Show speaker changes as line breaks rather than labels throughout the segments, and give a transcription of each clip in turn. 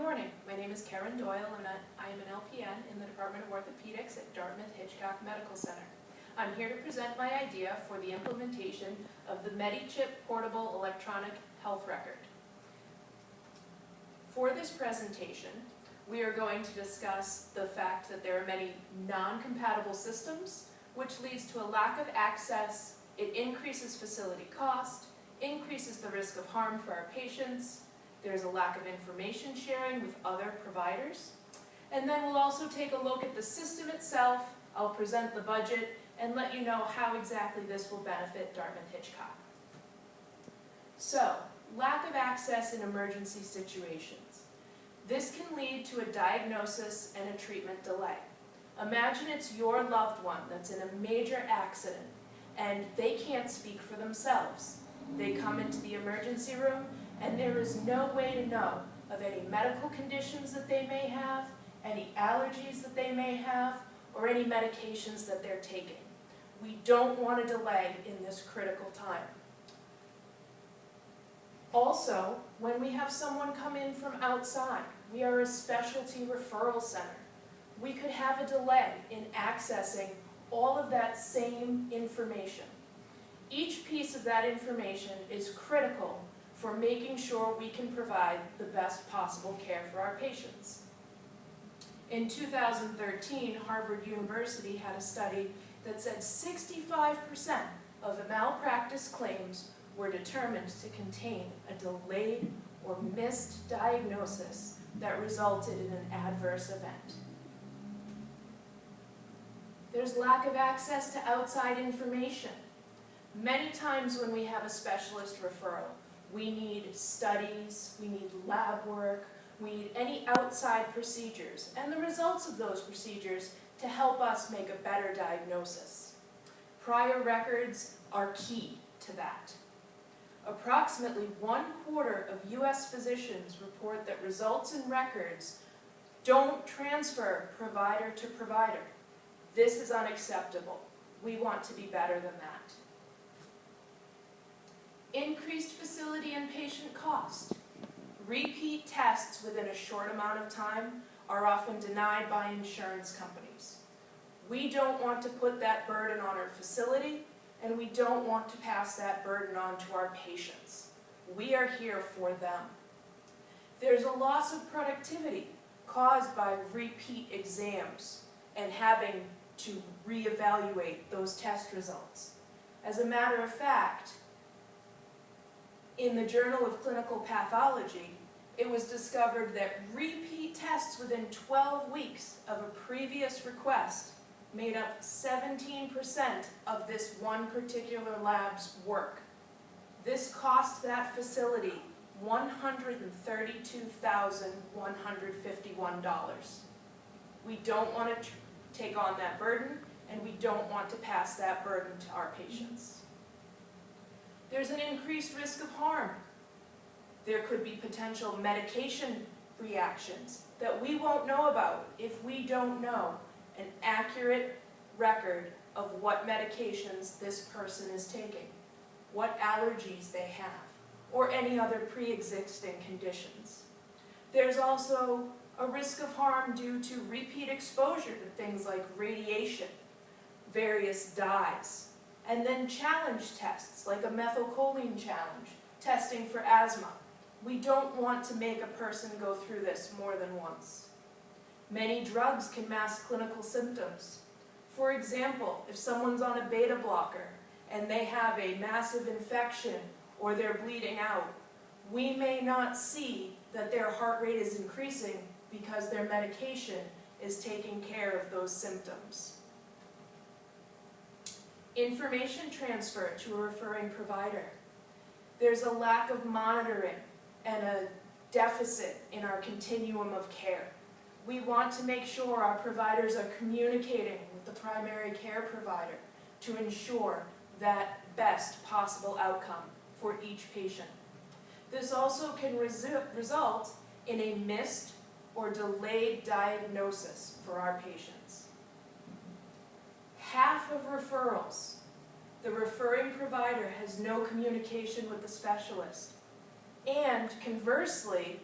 morning. My name is Karen Doyle and I am an LPN in the Department of Orthopedics at Dartmouth-Hitchcock Medical Center. I'm here to present my idea for the implementation of the MediChip Portable Electronic Health Record. For this presentation, we are going to discuss the fact that there are many non-compatible systems, which leads to a lack of access. It increases facility cost, increases the risk of harm for our patients. There's a lack of information sharing with other providers. And then we'll also take a look at the system itself. I'll present the budget and let you know how exactly this will benefit Dartmouth-Hitchcock. So, lack of access in emergency situations. This can lead to a diagnosis and a treatment delay. Imagine it's your loved one that's in a major accident and they can't speak for themselves. They come into the emergency room and there is no way to know of any medical conditions that they may have, any allergies that they may have, or any medications that they're taking. We don't want to delay in this critical time. Also, when we have someone come in from outside, we are a specialty referral center. We could have a delay in accessing all of that same information. Each piece of that information is critical for making sure we can provide the best possible care for our patients. In 2013, Harvard University had a study that said 65% of the malpractice claims were determined to contain a delayed or missed diagnosis that resulted in an adverse event. There's lack of access to outside information. Many times when we have a specialist referral, we need studies, we need lab work, we need any outside procedures, and the results of those procedures to help us make a better diagnosis. Prior records are key to that. Approximately 1/4 of U.S. physicians report that results in records don't transfer provider to provider. This is unacceptable. We want to be better than that. Increased facility and patient cost. Repeat tests within a short amount of time are often denied by insurance companies. We don't want to put that burden on our facility, and we don't want to pass that burden on to our patients. We are here for them. There's a loss of productivity caused by repeat exams and having to reevaluate those test results. As a matter of fact, in the Journal of Clinical Pathology, it was discovered that repeat tests within 12 weeks of a previous request made up 17% of this one particular lab's work. This cost that facility $132,151. We don't want to take on that burden, and we don't want to pass that burden to our patients. There's an increased risk of harm. There could be potential medication reactions that we won't know about if we don't know an accurate record of what medications this person is taking, what allergies they have, or any other pre-existing conditions. There's also a risk of harm due to repeat exposure to things like radiation, various dyes, and then challenge tests like a methylcholine challenge, testing for asthma. We don't want to make a person go through this more than once. Many drugs can mask clinical symptoms. For example, if someone's on a beta blocker and they have a massive infection or they're bleeding out, we may not see that their heart rate is increasing because their medication is taking care of those symptoms. Information transfer to a referring provider. There's a lack of monitoring and a deficit in our continuum of care. We want to make sure our providers are communicating with the primary care provider to ensure that best possible outcome for each patient. This also can result in a missed or delayed diagnosis for our patients. Half of referrals, the referring provider has no communication with the specialist. And conversely,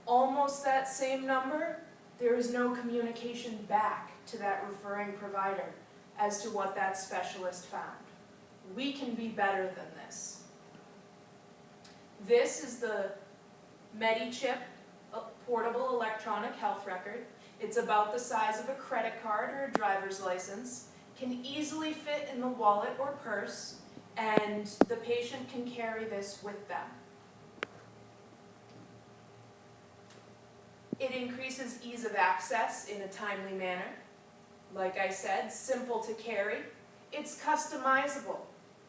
almost that same number, there is no communication back to that referring provider as to what that specialist found. We can be better than this. This is the MediChip portable electronic health record. It's about the size of a credit card or a driver's license, can easily fit in the wallet or purse, and the patient can carry this with them. It increases ease of access in a timely manner. Like I said, simple to carry. It's customizable.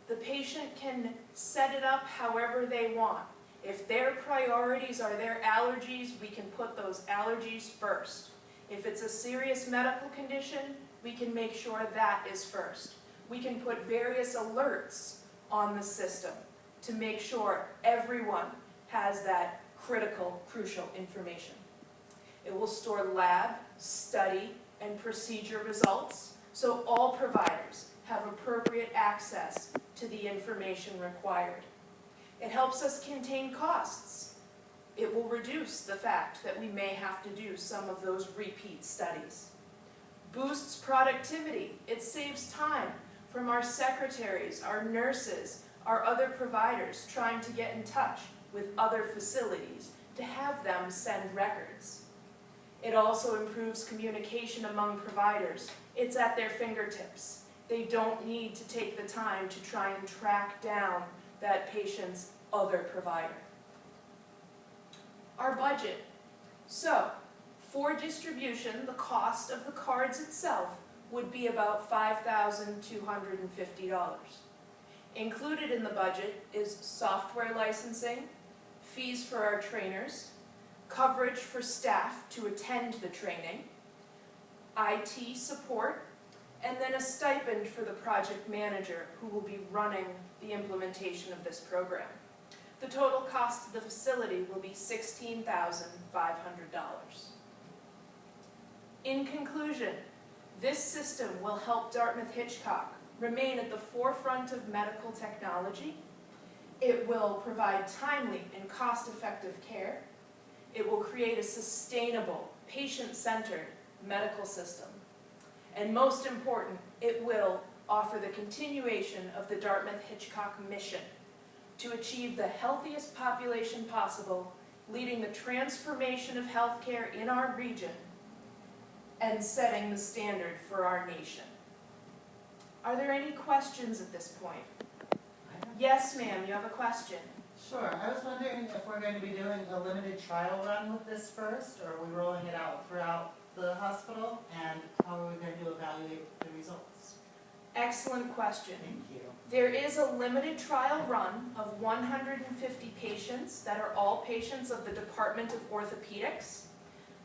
The patient can set it up however they want. If their priorities are their allergies, we can put those allergies first. If it's a serious medical condition, we can make sure that is first. We can put various alerts on the system to make sure everyone has that critical, crucial information. It will store lab, study, and procedure results, so all providers have appropriate access to the information required. It helps us contain costs. It will reduce the fact that we may have to do some of those repeat studies. Boosts productivity. It saves time from our secretaries, our nurses, our other providers trying to get in touch with other facilities to have them send records. It also improves communication among providers. It's at their fingertips. They don't need to take the time to try and track down that patient's other provider. Our budget. So, for distribution, the cost of the cards itself would be about $5,250. Included in the budget is software licensing, fees for our trainers, coverage for staff to attend the training, IT support, and then a stipend for the project manager who will be running the implementation of this program. The total cost of the facility will be $16,500. In conclusion, this system will help Dartmouth-Hitchcock remain at the forefront of medical technology. It will provide timely and cost-effective care. It will create a sustainable, patient-centered medical system. And most important, it will offer the continuation of the Dartmouth-Hitchcock mission to achieve the healthiest population possible, leading the transformation of healthcare in our region and setting the standard for our nation. Are there any questions at this point? Yes, ma'am, you have a question.
Sure. I was wondering if we're going to be doing a limited trial run with this first, or are we rolling it out throughout the hospital, and how are we going to evaluate the results?
Excellent question.
Thank you.
There is a limited trial run of 150 patients that are all patients of the Department of Orthopedics.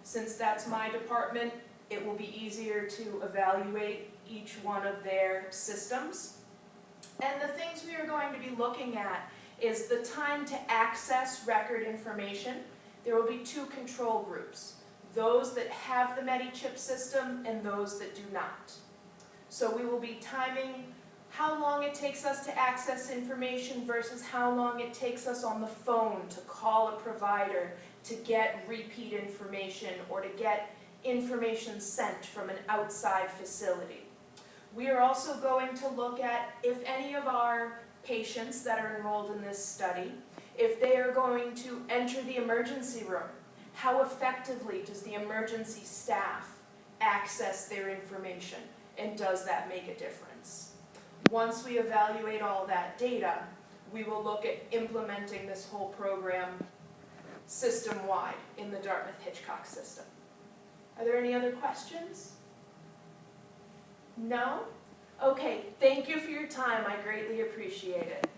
Since that's my department, it will be easier to evaluate each one of their systems. And the things we are going to be looking at is the time to access record information. There will be two control groups, those that have the MediChip system and those that do not. So we will be timing how long it takes us to access information versus how long it takes us on the phone to call a provider to get repeat information or to get information sent from an outside facility. We are also going to look at if any of our patients that are enrolled in this study, if they are going to enter the emergency room, how effectively does the emergency staff access their information, and does that make a difference? Once we evaluate all that data, we will look at implementing this whole program system-wide in the Dartmouth-Hitchcock system. Are there any other questions? No? Okay, thank you for your time. I greatly appreciate it.